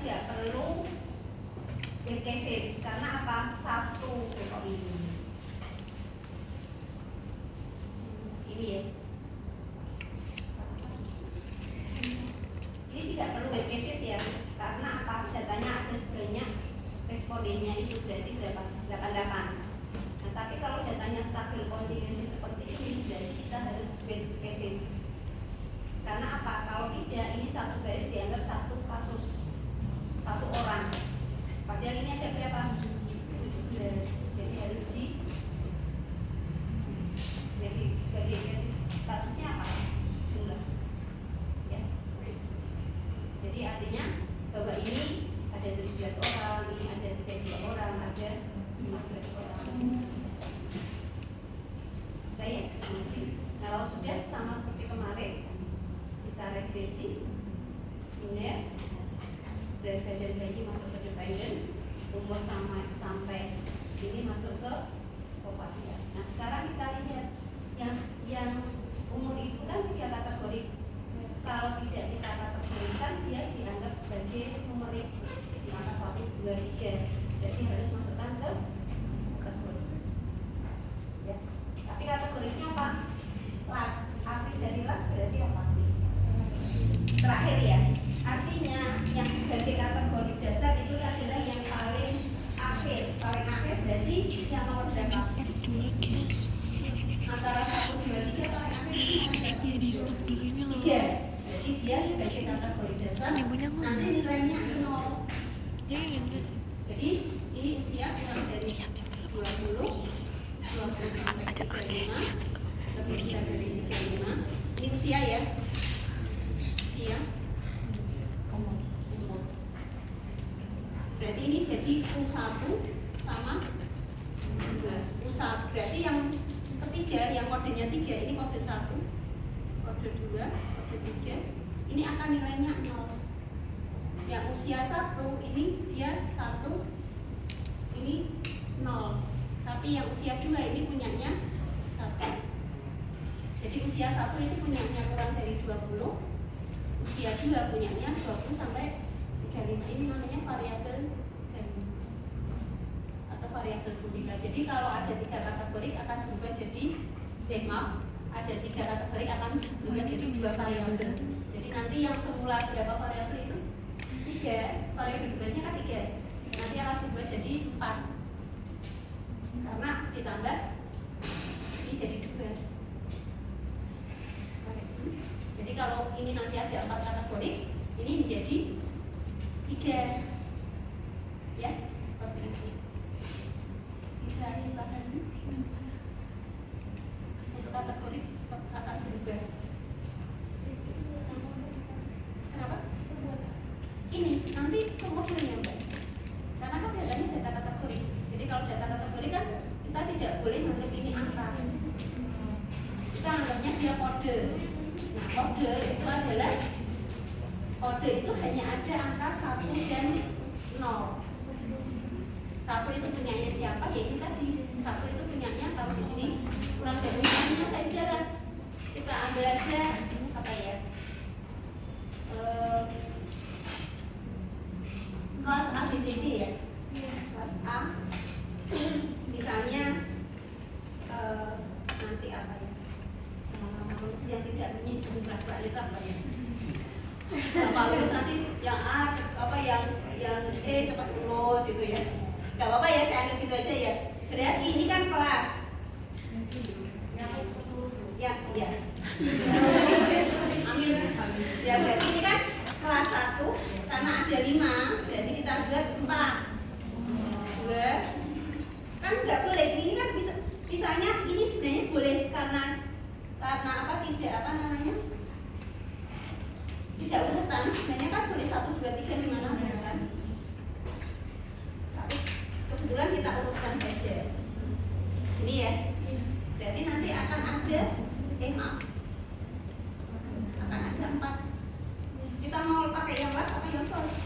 tidak perlu cases karena apa? Satu kok ini ya. Ini tidak perlu cases ya, karena apa? Datanya ada sebanyak respondennya itu berarti berapa? 88. Nah, tapi kalau datanya tabel kontingensi seperti ini berarti kita harus cases. Karena apa? Kalau tidak, ini satu garis dianggap satu kasus, satu orang. Padahal ini ada berapa? 11. Jadi harus jadi sebagai kasusnya apa? Jumlah. Ya. Jadi artinya bahwa ini ada 17 orang, ini ada 32 orang, ada 15 orang. Saya kalau sudah sama seperti kemarin, kita regresi, kemudian berat badan bayi masuk ke dependen, umur sampai ini masuk ke upadia. Nah sekarang kita lihat yang umur itu kan 3 kategori. Kalau tidak kita kategorikan, dia dianggap sebagai numerik di angka 1, 2, 3. Jadi harus masukkan ke kategori. Ya. Tapi kategorinya apa? Las. Arti dari las berarti apa? Terakhir ya. Artinya yang sebagai kategori dasar itu adalah yang paling akhir. Paling akhir berarti yang nomor berapa? Antara 1, 2, 3 paling akhir itu ya di stop dulu ini loh. 3. Jadi dia sebagai kategori dasar. Nanti nilainya 0. Ya enggak sih. Jadi ini usia kurang dari 20 sampai 35, lebih besar dari 35. Ini usia ya. Usia. Berarti ini jadi U1 sama 2. U1 berarti yang ketiga, yang kodenya 3, ini kode 1, kode 2, kode 3. Ini akan nilainya 0. Yang usia 1 ini dia 1, ini 0. Tapi yang usia 2 ini punyanya 1. Jadi usia 1 itu punyanya kurang dari 20, usia 2 punyanya 20 sampai 35. Ini namanya variabel atau variabel Budika. Jadi kalau ada 3 kategori akan berubah jadi ada 3 kategori akan berubah jadi 2 variabel. Jadi nanti yang semula berapa variabel itu 3, variabel bebasnya kan 3, nanti akan berubah jadi 4 karena ditambah ini jadi 2. Jadi kalau ini nanti ada 4 kategori, ini menjadi 3 ya, seperti ini. Bisa dipahami untuk kategori seperti akan berubah. Kenapa? Ini nanti kemudiannya Mbak, karena kan datanya data kategori. Jadi kalau data kategori kan kita tidak boleh menganggap ini angka, kita anggapnya dia kode. Nah kode itu adalah, kode itu hanya ada angka 1 dan 0. 1 itu punyanya siapa? Ya ini tadi. 1 itu punyanya, kalau di sini kurang dari misalnya saja lah. Kita ambil aja apa ya? Kelas ABCD ya. Kelas A. Misalnya nanti apa ya? Sama-sama lulus yang tidak menyinggung perasaan itu apa ya? Bapak lulus nanti yang A apa yang E cepat lulus itu ya. Gak apa-apa ya, saya anggap gitu aja ya. Berarti ini kan kelas. Ya, iya. Amin. Ya berarti ini kan kelas 1 karena ada 5, berarti kita buat 4. 2. Kan nggak boleh, ini kan bisa, misalnya ini sebenarnya boleh karena apa, tidak apa namanya, tidak urutan. Sebenarnya kan boleh 1, 2, 3 di mana kan. Tapi kebetulan kita urutkan saja. Ini ya. Berarti nanti akan ada akan ada 4. Kita mau pakai yang las apa yang sos?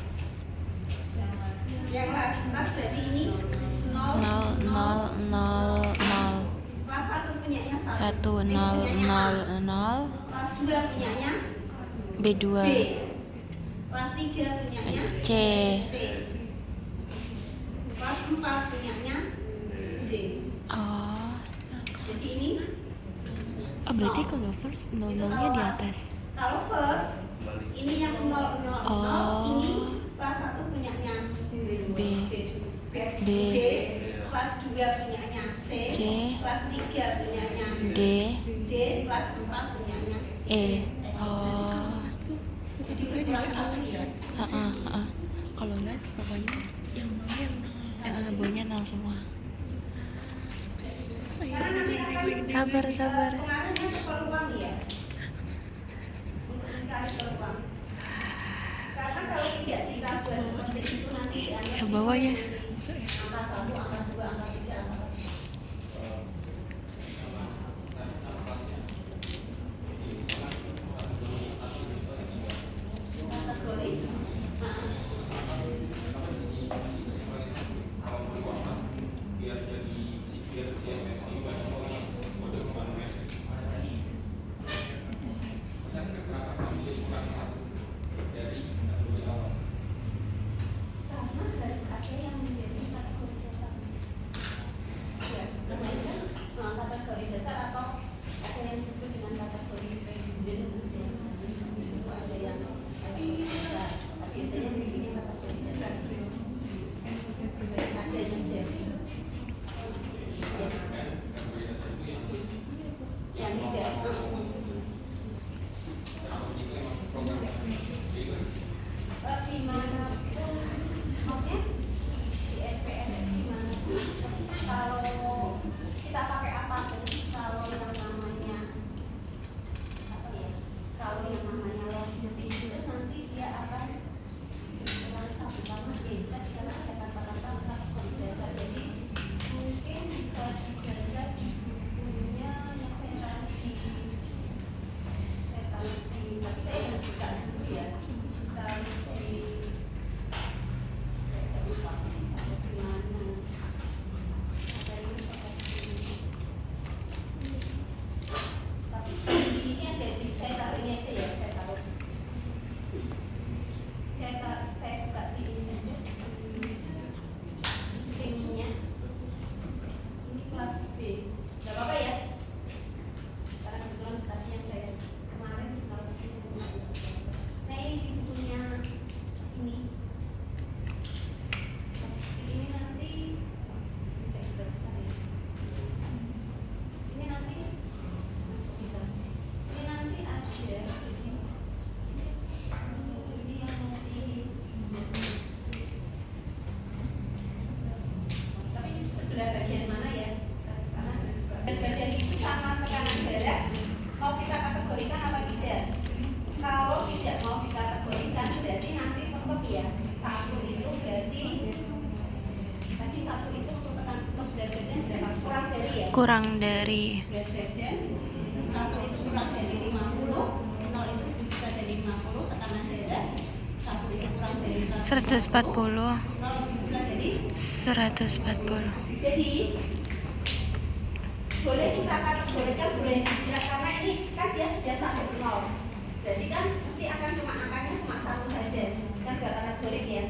Yang las berarti ini 0, 0, 0. Kelas 1 punyanya 1, 1 0 0 0. Kelas 2 punyanya B2. B. Kelas 3 punyanya C. C. Kelas 4 punyanya D. Oh. Jadi ini Oh, berarti kalau first nol-nolnya di atas. kalau first ini yang 000, Oh. ini kelas 1 punyanya B. B. Kelas 2 punyanya C. C. Kelas 3 punyanya D. D. Kelas 4 punyanya E. Oh. jadi kurang 1 ya. Kalau enggak pokoknya Yang bawahnya nol. bawahnya nol semua. Saya Karena nanti akan Sabar. pengaruhnya ke peluang ya, untuk mencari peluang. Karena kalau tidak kita buat seperti itu nanti dianggap Ke bawah ya. Masuk ya. angka 1, angka 2, angka 3, angka 4. Kategori karena harus ada yang menjadi kategori dasar. Ya, namanya kategori dasar atau ada yang disebut dengan kategori presiden, itu ada yang kategori dasar. Tapi biasanya bikinnya kategori dasar. Ada yang jadi. Ya. Yang tidak. Dimanapun, maksudnya di SPSS dimanapun, kalau kita pakai apapun, kalau yang namanya apa ya, kalau yang namanya logistik itu nanti dia akan merasa pertama kita karena ada kata-kata kategori dasar, jadi mungkin bisa dibaca di bukunya yang saya taruh di tapi saya harus buka dulu ya, cari di ini ada di saya taruh ini aja ya, saya buka di ini saja ininya, ini kelas B, nggak apa-apa ya, karena kebetulan tadi yang saya kemarin kalau nah ini di bukunya ini nanti tidak bisa besar ya, ini nanti bisa, ini nanti ada jadi ini yang nanti tapi sebelah bagian mana ya, karena bagian itu sama tekanan darah mau kita kategorikan apa tidak. Kalau tidak mau dikategorikan berarti nanti tetap ya satu itu berarti tadi satu itu untuk berat badan berapa, kurang dari ya, Kurang dari berat badan satu itu kurang dari 50, 0 itu bisa jadi 50, tekanan darah satu itu kurang dari 140. 0 bisa jadi 140. jadi boleh kita kategorikan, boleh tidak, karena ini kan dia sudah sampai 0 berarti kan mesti akan cuma angkanya cuma satu saja kan, gak kategori ya.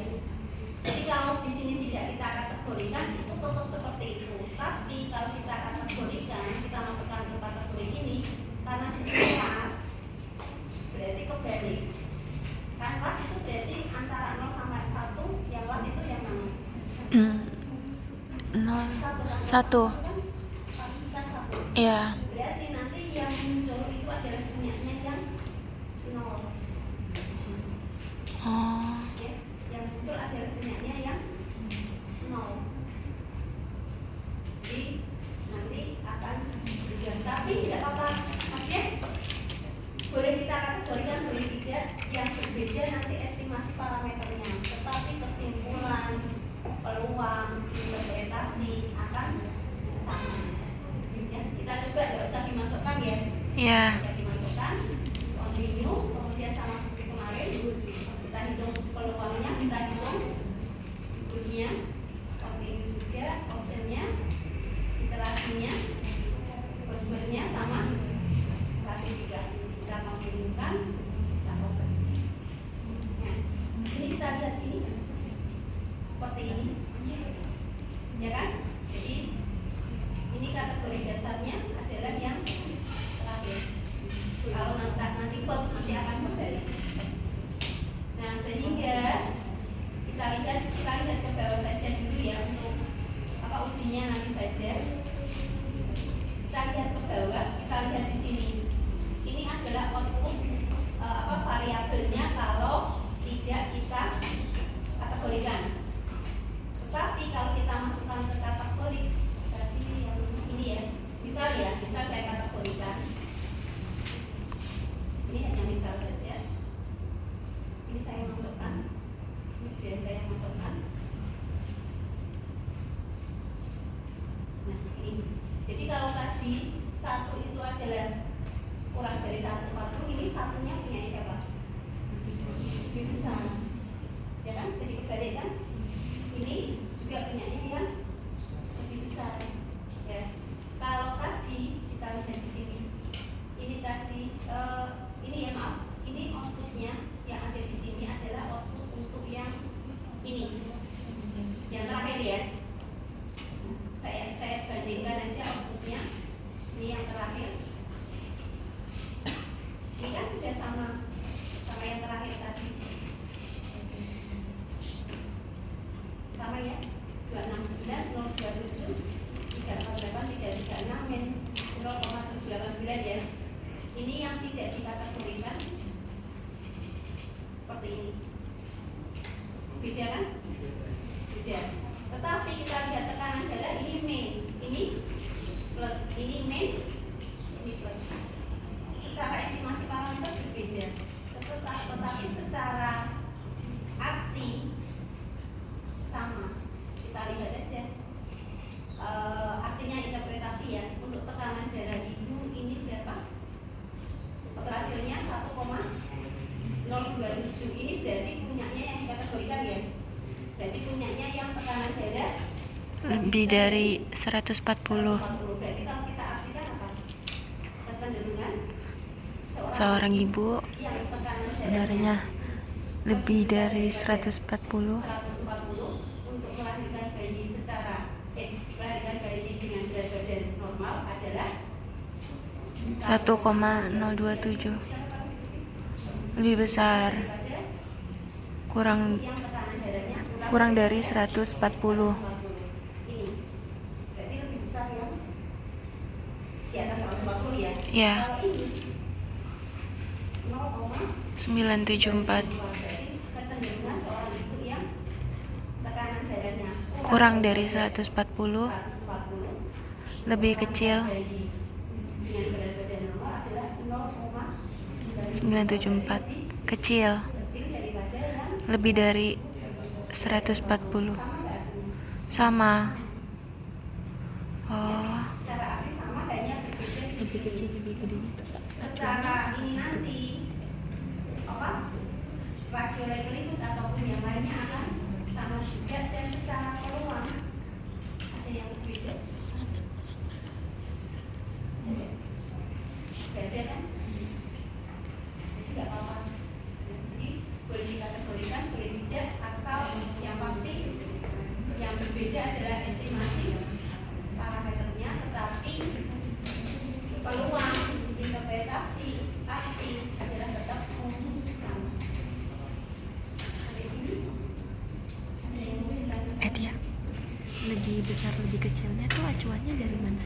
Jadi kalau di sini tidak kita kategorikan itu tetap seperti itu, tapi kalau kita kategorikan, kita masukkan ke kategori ini karena di sini kelas berarti kebalik kan, kelas itu berarti antara 0 sampai 1, yang kelas itu yang mana? 0 1. Kan bisa 1. Iya. Berarti nanti yang muncul itu adalah punyanya yang 0. Oh. Ya, yang muncul adalah punyanya yang 0. Jadi nanti akan berjalan, tapi tidak apa-apa, maksudnya boleh kita kategorikan, boleh tidak, yang berbeda nanti estimasi parameternya, tetapi kesimpulan, peluang, interpretasi akan sama. Ya, kita coba nggak usah dimasukkan ya. Iya. Bisa dimasukkan, continue, kemudian sama seperti kemarin, kita hitung peluangnya, kita hitung inputnya, continue juga, optionnya, iterasinya, prospernya sama klasifikasi. Kita continuekan, kita cover. Ya. kita lihat ini seperti ini, ya kan? Jadi ini kategori dasarnya adalah yang terakhir. Kalau nanti bos nanti akan kembali. Nah, sehingga kita lihat ke bawah saja dulu ya untuk ujinya nanti saja. Kita lihat ke bawah, kita lihat di sini. Ini adalah output variabelnya kalau tidak kita kategorikan. Tetapi kalau kita masukkan ke kategori, berarti yang ini ya, misal saya kategorikan. Ini hanya misal saja. Ini saya masukkan. Ini sudah saya masukkan. Nah, ini. Jadi kalau tadi satu itu adalah kurang dari 140, ini satunya punya siapa? Lebih besar. Ya kan? Jadi kebalik kan? Ini juga punyanya yang lebih besar. Ya. Kalau tadi kita lihat di sini. Ini tadi ini ya maaf, ini outputnya yang ada di sini adalah output untuk yang ini. Yang terakhir ya. Saya bandingkan aja outputnya. Ini yang terakhir. Ini kan sudah sama yang terakhir tadi. Sama ya. 269, 027, 348, 336, 0,789 ya. Ini yang tidak dikategorikan seperti ini. Beda kan? Beda. Tetapi kita lihat tekanan darah ini main, ini plus, ini main, ini plus. Secara estimasi parameter berbeda. Tetapi secara arti sama. Kita lihat aja. Artinya interpretasi ya. Untuk tekanan darah ibu ini berapa? Rasionya 1,027. Ini berarti punyanya yang dikategorikan ya. Berarti punyanya yang tekanan darah lebih dari 140. Berarti kalau kita artikan apa? Kecenderungan Seorang ibu yang tekanan darahnya lebih dari 140. 140 untuk melahirkan bayi melahirkan bayi dengan berat badan normal adalah 1,027, lebih besar, kurang dari 140. Ini jadi lebih besar yang di atas 140 ya. Ya, Kalau ini 974, berarti kecenderungan seorang ibu yang tekanan darahnya kurang dari 140, 140 lebih kecil bayi dengan berat badan normal adalah 974, kecil, kecil daripada yang lebih dari 140. Sama. Oh, secara arti sama, hanya berbeda di lebih sini. kecil, lebih gede. Secara ini nanti rasio likelihood ataupun yang lainnya akan sama juga, dan secara peluang ada yang berbeda. Beda kan? Jadi nggak apa-apa. Jadi boleh dikategorikan, boleh tidak, asal yang pasti yang berbeda adalah estimasi parameternya, tetapi peluang interpretasi arti adalah tetap sama. Sampai sini ada yang mau dilanjutkan? Ya, lebih besar lebih kecilnya tuh acuannya dari mana?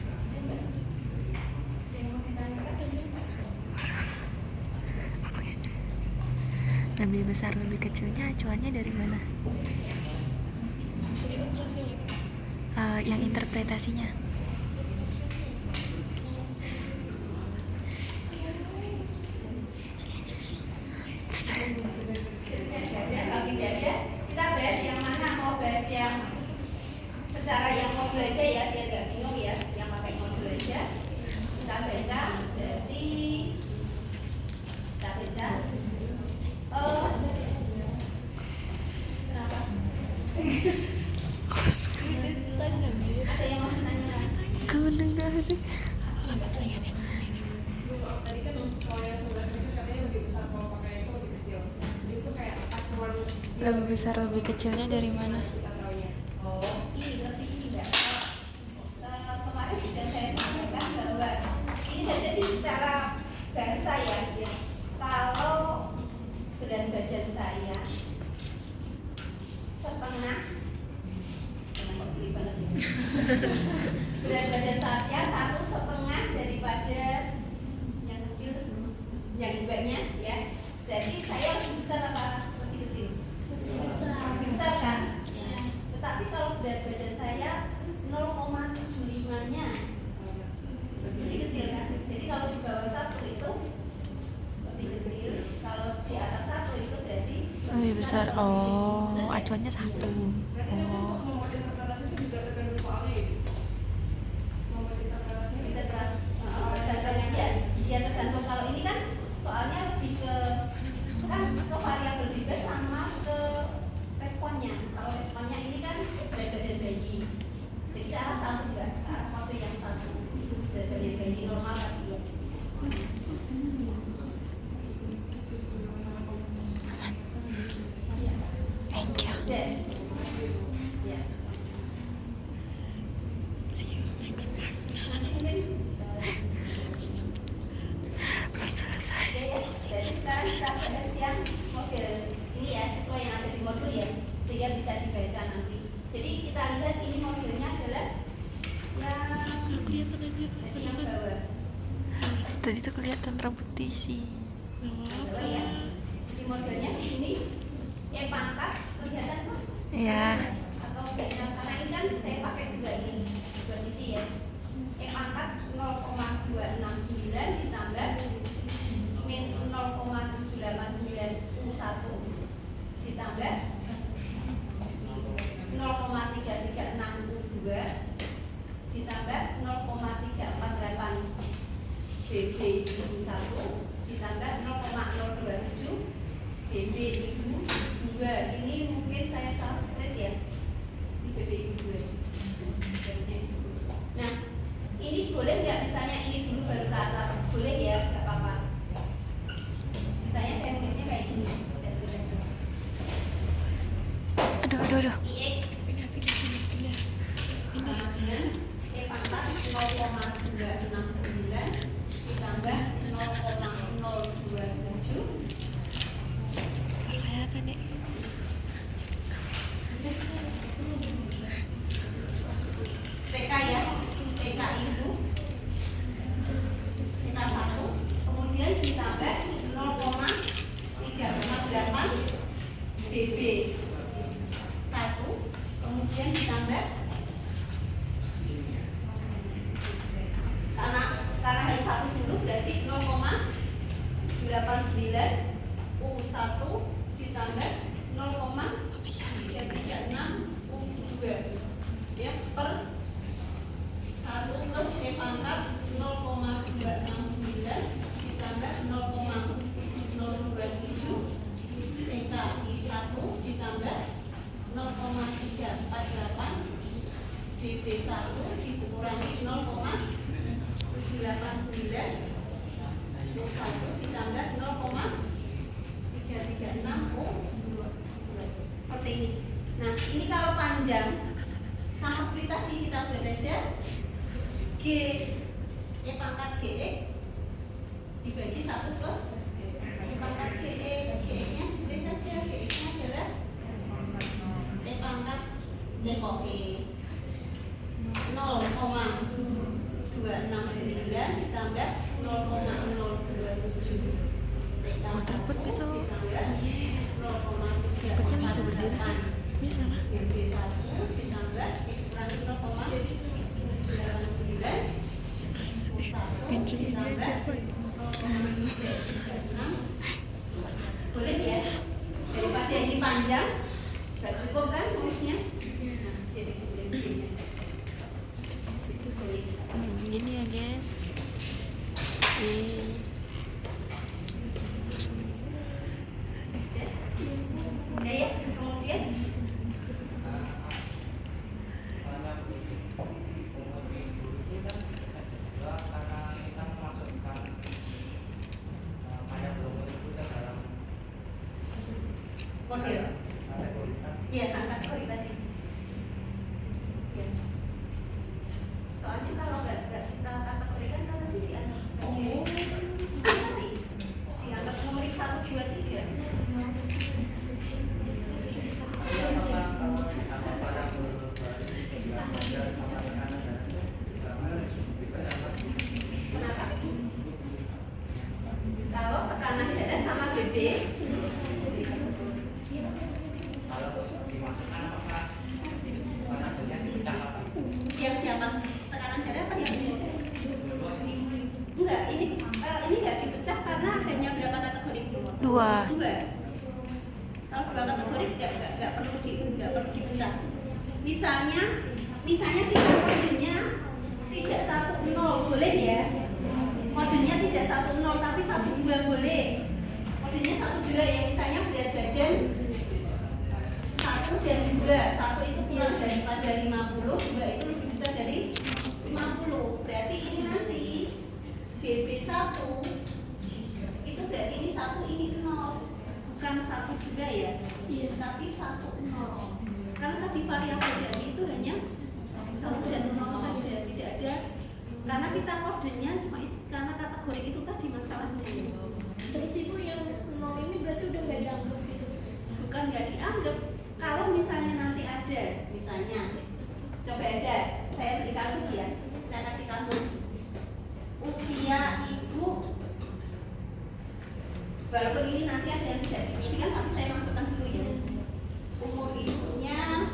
Lebih besar lebih kecilnya acuannya dari mana? Yang interpretasinya. Kalau tidak ada, kita bahas yang mana? Mau bahas yang secara yang modul aja ya, biar nggak bingung ya. Yang pakai modul aja. Kita baca, berarti kita baca. Kenapa? Ada yang mau nanya? Enggak ada. Tadi kan kalau yang 11 itu katanya lebih besar, kalau pakai itu lebih kecil. Itu kayak acuan Lebih besar lebih kecilnya dari mana? Oh, ini lebih tidak. Kemarin sudah saya sampaikan bahwa ini saja sih secara bahasa ya. Kalau berat badan saya setengah kok geli banget ya. Berat badan saya 1,5 daripada yang kecil, yang ibanya ya. Berarti saya lebih besar apa lebih kecil? Lebih besar kan? Tetapi kalau berat badan saya 0,75-nya lebih kecil kan? Jadi kalau di bawah 1 itu lebih kecil, kalau di atas 1 itu berarti Lebih besar. Oh, acuannya 1. Oh. Tergantung kalau ini kan soalnya lebih ke variabel bebas sama ke responnya. Kalau responnya ini kan berat badan bayi, jadi ke arah 1 juga, ke arah waktu yang 1 itu berat badan bayi normal tadi ya. Thank you. Dan ya See you next month. mungkin Belum selesai. ya. Jadi sekarang kita bahas yang model ini ya, sesuai yang ada di modul ya, sehingga bisa dibaca nanti. Jadi kita lihat ini modelnya adalah yang Kelihatan aja jadi yang bawah. Tadi tuh kelihatan rambut sih. Bawah ya. Jadi modelnya di sini E pangkat kelihatan kok? Iya. Atau beda, karena ini kan saya pakai dua sisi ya. E pangkat 0,269 ditambah min 0,789 U1 ditambah 0,336 U2 ditambah 0,348 BB U1 ditambah 0,027 BB U2. Ini mungkin saya salah tulis ya, di BB U2. Nah, ini boleh nggak misalnya ini dulu baru ke atas? Boleh ya, nggak apa-apa. Misalnya saya nulisnya kayak gini. Aduh. IX pindah dengan E pangkat 0,269 ditambah 0,027 Kelihatan deh. TK ya, TK itu TK 1 kemudian ditambah 0,348 BB 1 kemudian ditambah karena harus 1 dulu berarti 0,99 U1 ditambah 0,336 U2 ya per 1 plus E pangkat 0,269 ditambah 0,027 TKI 1 ditambah 0,348 BB 1 dikurangi 0,789 U1 ditambah 0,336 U2 seperti ini. Nah ini kalau panjang sama seperti tadi kita buat aja G E pangkat GE dibagi 1 plus E pangkat GE nya tulis saja GE nya adalah E pangkat kok E 0,269 ditambah 0,027 TK 1 ditambah 0,348 bisa lah. BB 1 ditambah dikurangi 0,789 Pinjemin aja Pak. boleh ya, daripada ini panjang gak cukup kan nulisnya. Nah, jadi tulis ini Gini ya guys. udah ya. Kemudian model Iya, kategori tadi. Ya. Soalnya kalau nggak kita kategorikan kan nanti dianggap sebagai dianggap nomor 1, 2, 3. Kenapa? Kalau tekanan dada sama BB yang siapa? Tekanan dada apa yang enggak, ini enggak dipecah karena hanya berapa kategori? Dua. Kalau dua kategori enggak perlu dipecah. Misalnya kita kodenya tidak 10 boleh ya. Kodenya tidak 10 tapi 12 boleh. Kodenya 12 ya, misalnya berat badan 1 dan 2. 1 itu kurang daripada 50, 2 itu lebih besar dari 50. Berarti ini nanti BB1 itu berarti ini 1, ini 0. Bukan 1 juga ya. Iya, tapi 1 0. Karena tadi variabel dari itu hanya 1 dan 0 saja, tidak ada. Karena kita kodenya karena kategori itu tadi masalahnya. Terus ibu yang 0 ini berarti udah nggak dianggap gitu? Bukan nggak dianggap. Kalau misalnya nanti ada, misalnya, coba aja, saya beri kasus ya, saya kasih kasus. Usia ibu, walaupun ini nanti ada yang tidak signifikan, tapi saya masukkan dulu ya. Umur ibunya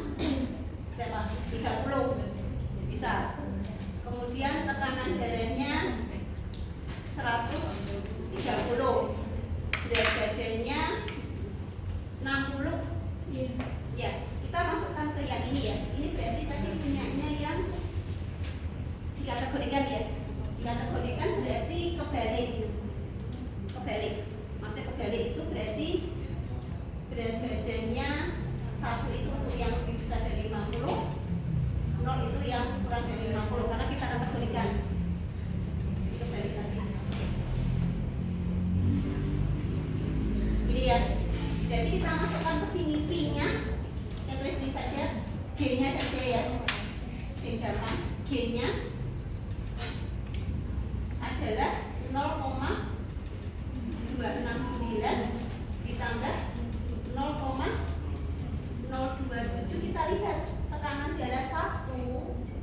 berapa? 30, bisa. Kemudian tekanan darahnya 130, berat badannya 60. Ya, kita masukkan ke yang ini ya. Ini berarti tadi punyanya yang dikategorikan ya. Dikategorikan berarti kebalik. Maksudnya kebalik itu berarti berat badannya 1 itu untuk yang lebih besar dari 50, 0 itu yang kurang dari 50 karena kita kategorikan. Kebalik tadi. Ini ya. Jadi kita masukkan ke sini P-nya, yang tulis ini saja, G-nya saja ya. Gampang. G-nya adalah 0,269 ditambah 0,027. Kita lihat tekanan darah 1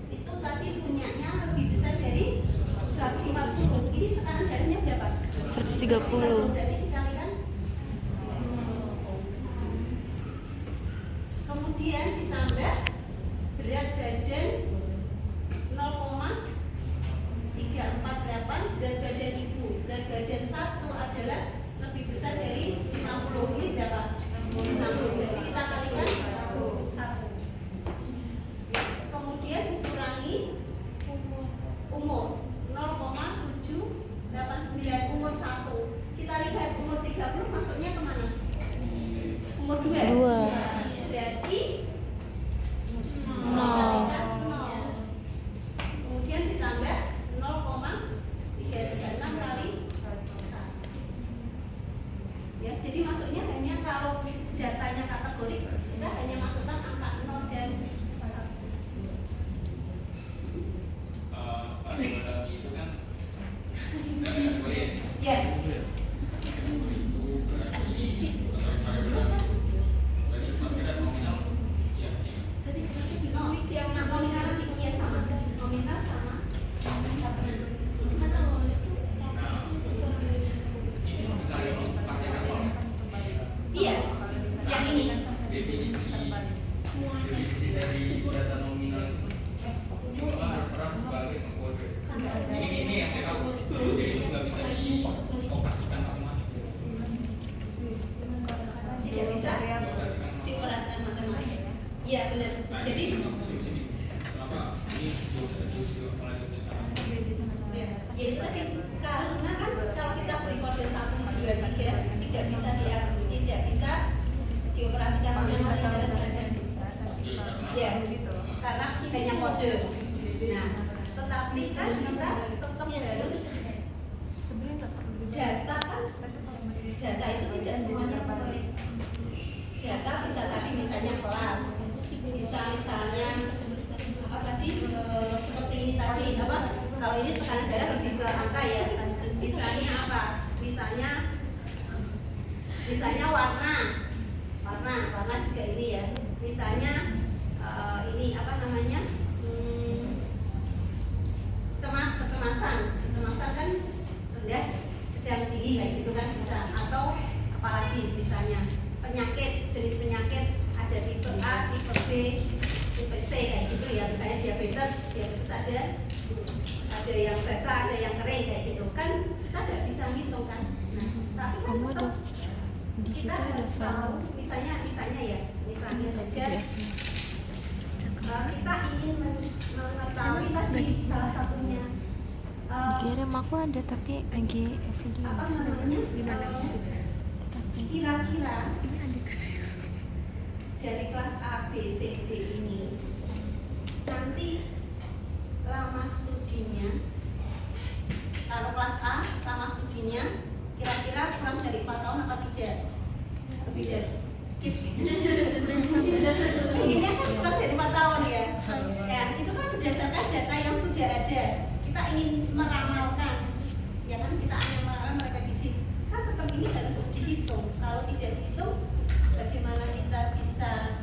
itu tadi punyanya lebih besar dari 140. Ini tekanan darahnya berapa? 130. Berarti kita lihat. Kemudian ditambah berat badan 0,348, berat badan ibu. Berat badan 1 adalah lebih besar dari 50. Ini berapa? 60. Jadi kita kalikan 1. Kemudian dikurangi umur 0,789, umur 1. Kita lihat umur 30 masuknya kemana? Umur 2. Berarti 0. Kemudian ditambah 0,336 kali 1. Ya, jadi masuknya hanya kalau datanya kategori kita hanya masukkan angka 0 dan 1. Itu kan kategori Ya. Yang nominal nantinya sama, nominal sama. Iya, yang ini. Definisi dari data nominal itu berperan sebagai pengkode. Ini yang saya tahu. Jadi itu nggak bisa dioperasikan matematik. Tidak bisa dioperasikan matematik. Iya benar. Jadi kenapa ini bisa mulai dituliskan? ya itu tadi karena kan kalau kita beri kode 1, 2, 3 tidak bisa dioperasikan matematik. Ya, karena hanya kode. Nah, tetapi kan kita tetap harus data kan, data itu tidak semuanya penting. Data bisa tadi ini tadi apa? Kalau ini tekanan darah lebih ke angka ya. Misalnya apa? Misalnya warna juga ini ya. Misalnya ini apa namanya? Kecemasan kan rendah, sedang, tinggi kayak gitu kan bisa. Atau apalagi misalnya jenis penyakit ada tipe A, tipe B, tipe C kayak gitu ya. Misalnya diabetes ada yang basah, ada yang kering kayak gitu kan, kita nggak bisa ngitung kan. Nah, tapi kan Kamu tetap di situ kita ada harus tahu. Misalnya saja kita ingin mengetahui tadi salah satunya kirim aku ada tapi lagi video apa namanya kira-kira dari kelas A, B, C, D ini nanti lama studinya, kalau kelas A lama studinya kira-kira kurang dari 4 tahun apa tidak? Lebih dari mungkinnya kan kurang dari 4 tahun ya. Ya itu kan berdasarkan data yang sudah ada. Kita ingin meramalkan, ya kan, kita ingin meramalkan merepetisi. Kan tetap ini harus dihitung. Kalau tidak dihitung, bagaimana kita bisa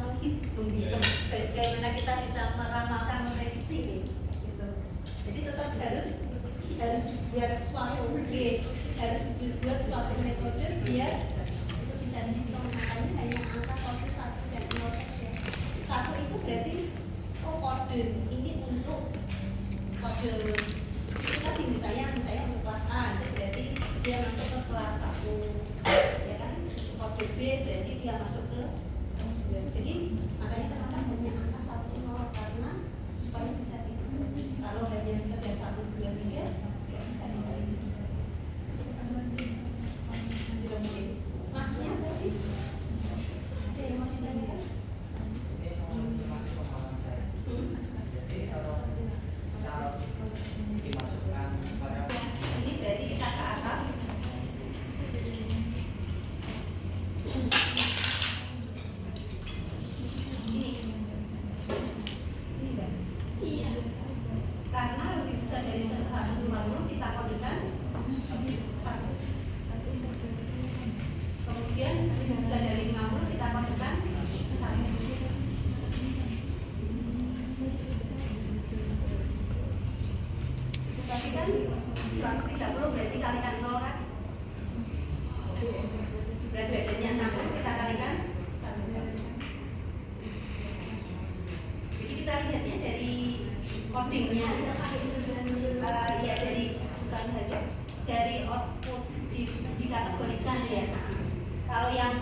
menghitung gitu? Bagaimana kita bisa meramalkan merepetisi gitu. Jadi tetap harus dibuat suatu harus dibuat suatu metode biar itu bisa dihitung. Makanya hanya angka kode 1 dan 0 saja. 1 itu berarti kode ini untuk kode itu tadi misalnya untuk kelas A itu berarti dia masuk ke kelas 1 ya kan. Kode B berarti dia masuk ke kelas 2. Jadi makanya kenapa hanya angka 1, 0 karena supaya bisa dihitung. Kalau hanya sekedar 1, 2, 3 nggak bisa dihitung. Masnya tadi ada yang mau ditanyakan? Ini masih pemahaman saya. Jadi kalau dimasukkan pada Ini berarti kita ke atas. Ini enggak? Iya. Karena lebih besar dari 140 kita kodekan 1. Kemudian lebih besar dari 50 kita kodekan 1. Berarti kan 130 berarti kalikan 0 kan? Berat badannya 60 kita kalikan 1. Jadi kita lihatnya dari codingnya, ya dari bukan saja dari output dikategorikan ya. Kalau yang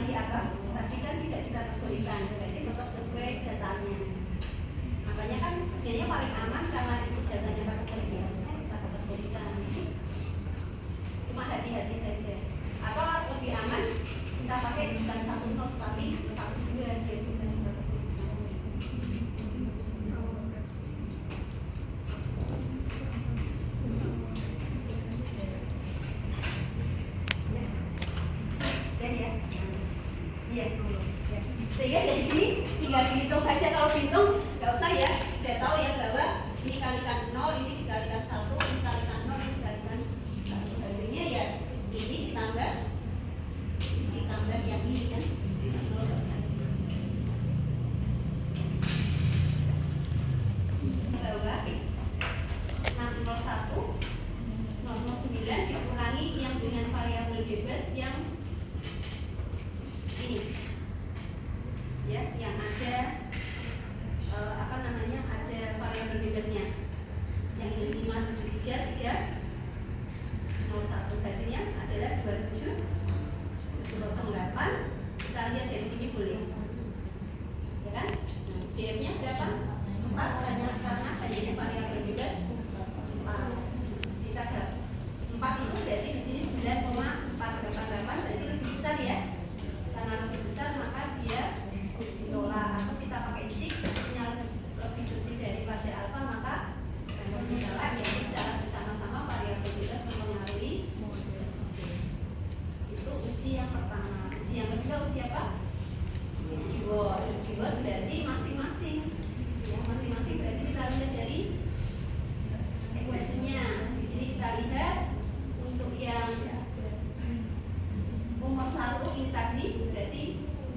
di atas tadi kan tidak dikategorikan, berarti tetap sesuai datanya. Makanya kan sebenarnya paling aman karena itu datanya kategori harusnya kita kategorikan. Cuma hati-hati saja. Atau lebih aman kita pakai bukan 1 tapi 1, 2 dia bisa dikategorikan. Ya. Iya. Sehingga dari sini tinggal dihitung saja. Kalau dihitung nggak usah ya, sudah tahu ya bahwa ini kalikan 0, ini dikalikan 1, ini kalikan 0, ini dikalikan 1. Hasilnya ya ini ditambah yang ini kan. Bahwa 601 009 dikurangi yang dengan variabel bebas yang ini ya, yang ada ada variabel bebasnya yang ini 573 301. Hasilnya adalah 2708. Kita lihat dari sini boleh ya kan. Nah, DM nya berapa? 4 hanya karena banyaknya variabel bebas 4. Kita ke 4 itu berarti di sini 9,488 berarti lebih besar ya. Karena lebih besar maka dia ditolak, atau kita pakai siknya lebih kecil daripada alfa maka yang ditolak ya secara bersama-sama variabel bebas mempengaruhi. Itu uji yang pertama. Uji yang kedua uji apa? Uji Word. Uji Word berarti masing-masing ya masing-masing. Berarti kita lihat dari equation-nya. Di sini kita lihat untuk yang umur 1 ini tadi berarti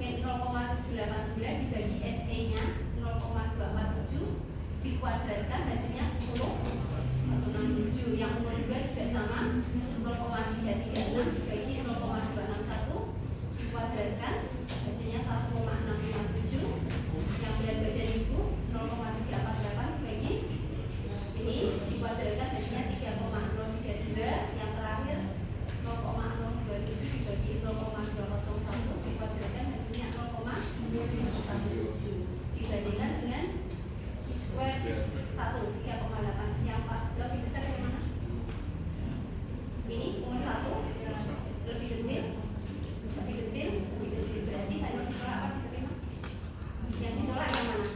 min 0,789 dibagi SE-nya 0,247 dikuadratkan hasilnya 10,167. Yang umur 2 juga sama 0,336 dibagi 0,261 dikuadratkan hasilnya 1,657. Yang berat badan ibu 0,348 dibagi ini dikuadratkan hasilnya 3,032. Yang terakhir 0,027 dibagi 0,201 dikuadratkan hasilnya 0,217 dibandingkan dengan square 1 3,8. Yang lebih besar yang mana? Ini umur 1 lebih kecil, berarti hanya ditolak apa diterima? Yang ditolak yang mana?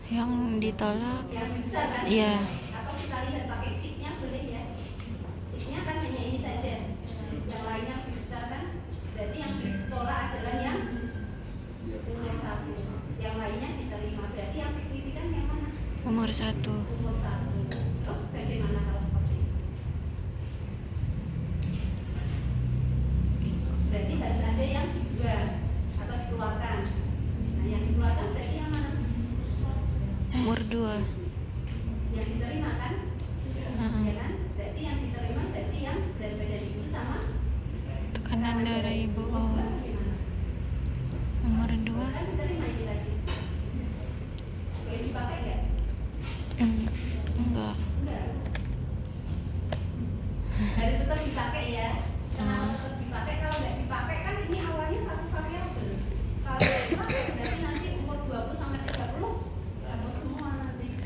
Yang ditolak. Yang lebih besar kan? Iya. Atau kita lihat pakai sheet-nya boleh ya? Sheet-nya kan hanya ini saja. Yang lainnya lebih besar kan? Berarti yang ditolak adalah yang umur 1. Yang lainnya diterima. Berarti yang signifikan yang mana? Umur 1. Umur 1. Terus bagaimana kalau seperti itu? Berarti harus ada yang dibuat atau dikeluarkan. Nah, yang dikeluarkan berarti yang mana? Umur 2. Yang diterima kan? Heeh. Ya kan? Berarti yang diterima berarti yang berat badan ibu sama Tekanan darah ibu. Oh. Bagaimana? Umur 2. Kan diterima ini tadi. Boleh dipakai nggak? Enggak. Enggak. Harus tetap dipakai ya. Kenapa tetap dipakai? Kalau nggak dipakai kan ini awalnya satu variabel. Kalau nggak dipakai berarti nanti umur 20 sampai 30 hapus semua nanti.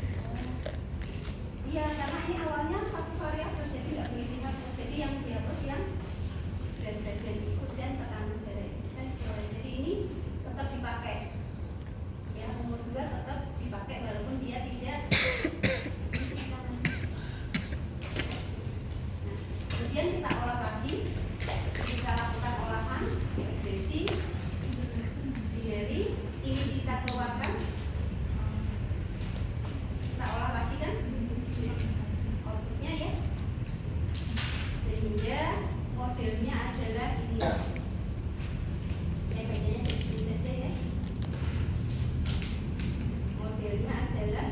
Iya, karena ini awalnya satu variabel jadi nggak boleh dihapus. Jadi yang dihapus yang berat badan ikut dan tekanan darah esensial. Jadi ini tetap dipakai. Ya, umur 2 tetap dipakai walaupun dia tidak signifikan. Nah, kemudian kita olah lagi, kita lakukan olahan regresi binary, ini kita keluarkan, kita olah lagi kan outputnya ya, sehingga modelnya adalah ini. Saya bacanya di sini saja ya. Modelnya adalah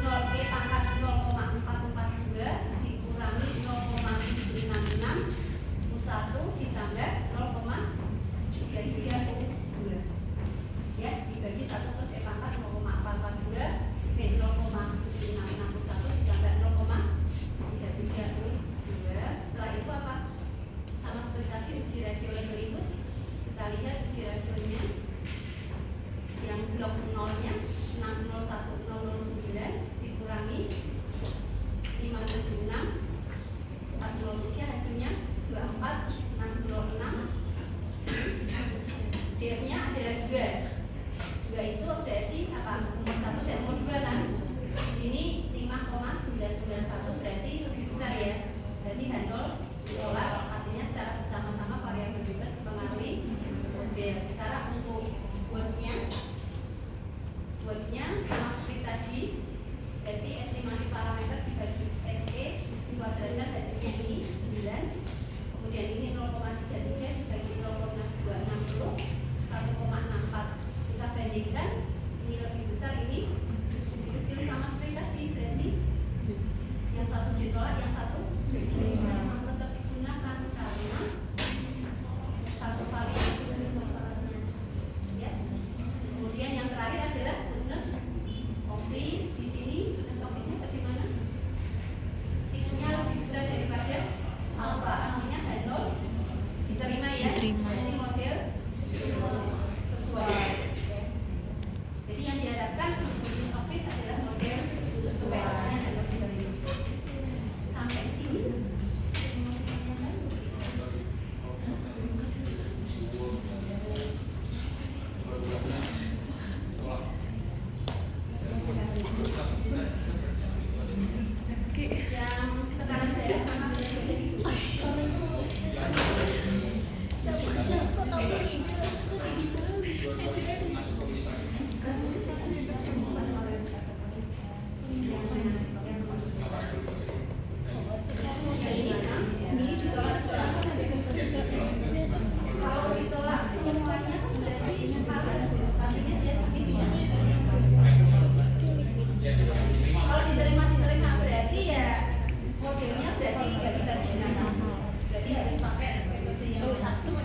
0E pangkat 0,442 dikurangi 0,766 U1 ditambah 0,332 ya, dibagi 1 plus E pangkat 0,442 min 0,766 U1 ditambah 0,332. Setelah itu apa? Sama seperti tadi uji rasio yang berikut. Kita lihat uji rasionya yang blok 0-nya 601009 dikurangi 576 403 hasilnya 24606. D-nya adalah 2. 2 itu berarti apa? Umur 1 dan umur 2 kan? Di sini 5,991 berarti lebih besar ya. Berarti handle ditolak, artinya secara bersama-sama variabel bebas mempengaruhi model. Sekarang untuk worknya sama seperti tadi, berarti estimasi parameter dibagi SE dikuadratkan hasilnya ini 9. Kemudian ini 0,33 dibagi 0,260 1,64. Kita bandingkan, ini lebih besar, ini lebih kecil, sama seperti tadi. Berarti yang satu ditolak, yang satu memang tetap digunakan karena satu variabel masalahnya.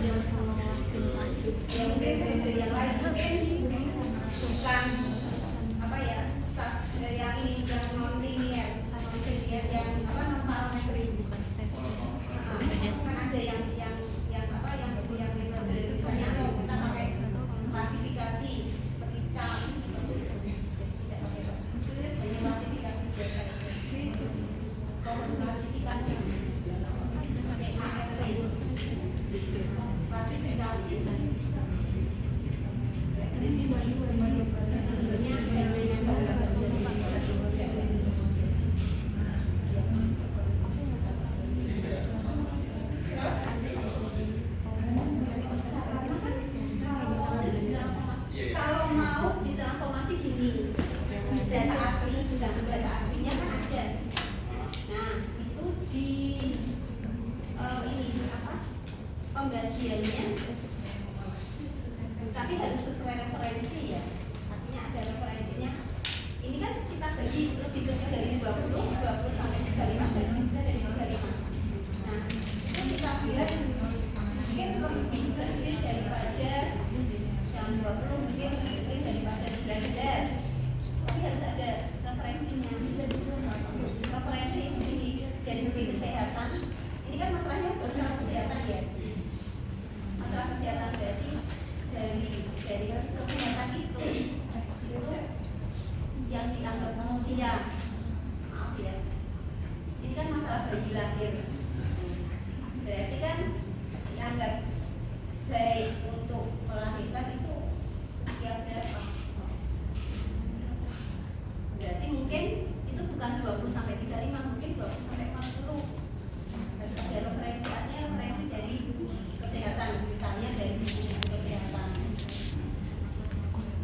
yang grade yang lain mungkin bukan apa ya yang ini yang non linear yang apa non parametrik kan ada yang metode misalnya kita pakai klasifikasi seperti CAM tidak pakai hanya klasifikasi biasa common klasifikasi CAMT klasifikasi di sini tentunya yang kalau mau ditransformasi gini, data asli sudah data aslinya kan ada. Nah itu di ini apa pembagiannya, tapi harus sesuai referensi ya. Artinya ada referensinya. Ini kan kita bagi lebih kecil dari 20 sampai 35 dan bisa dari 35. Nah itu kita bilang mungkin lebih kecil daripada yang 20 mungkin lebih kecil daripada 19. Tapi harus ada referensinya. Referensi ini dari segi kesehatan. Ini kan masalahnya masalah kesehatan ya. Masalah kesehatan berarti dari kesehatan itu yang dianggap usia, maaf ya, ini kan masalah bayi lahir, berarti kan dianggap baik untuk melahirkan itu usia berapa? Berarti mungkin itu bukan 20 sampai 35, mungkin 20 sampai 40. Ada referensi dari kesehatan, misalnya dari kesehatan.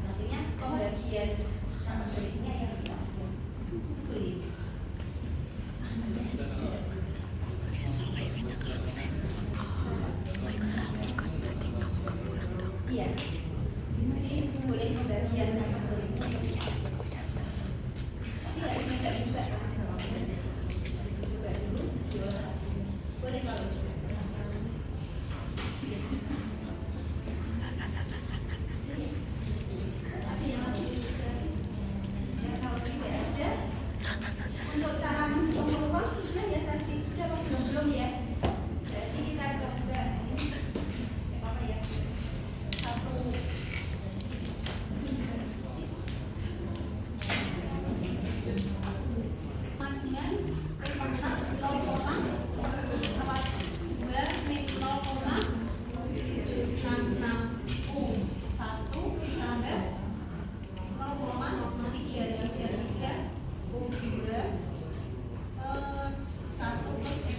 Artinya pembagian kategorinya yang kita pilih. Iya, jadi boleh pembagian kategorinya. Tapi harusnya nggak bisa. Coba dulu, boleh kalau. Untuk cara mengukur sudah ya tadi sudah belum ya. Jadi kita coba ini apa ya satu dengan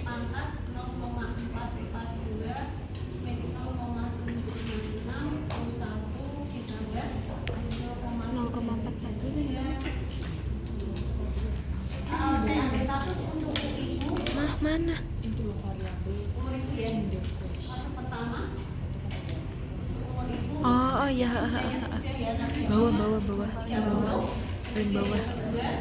kontak 0,4 tadi udah masuk. Mana? Itu loh variabel umur itu ya. Fase pertama umur ibu. Oh iya. Sudah ya, tapi Bawah. yang Paling bawah. kedua